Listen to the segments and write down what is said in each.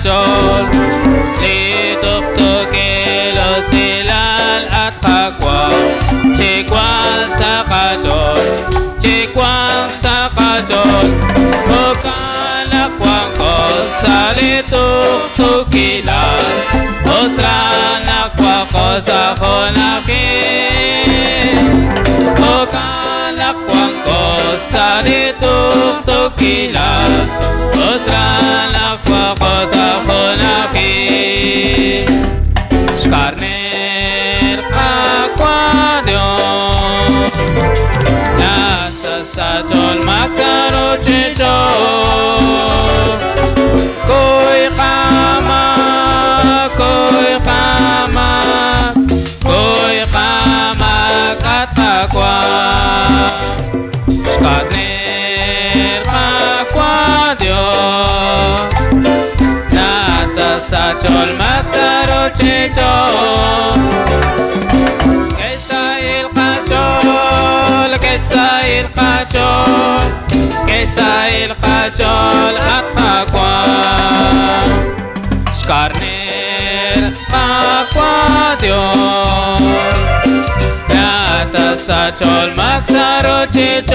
kajol lituktukilo silal at kagwang chikwang sa kajol bukalakwang ko sa lituktukilan usranakwa ko sa kunakin bukalakwang ko sa lituktukilan usranakwa ko sa kunakin Shkarner kakwadyon nasa sa chol magsaro chicho koy kama katakwa Shkarner kakwadyon nasa sa chol magsaro chicho Kesail kajol at kagwang Shkarner kakwadyon nata sa chol magsaro chichon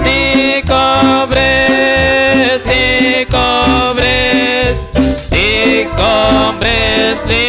ni cobres li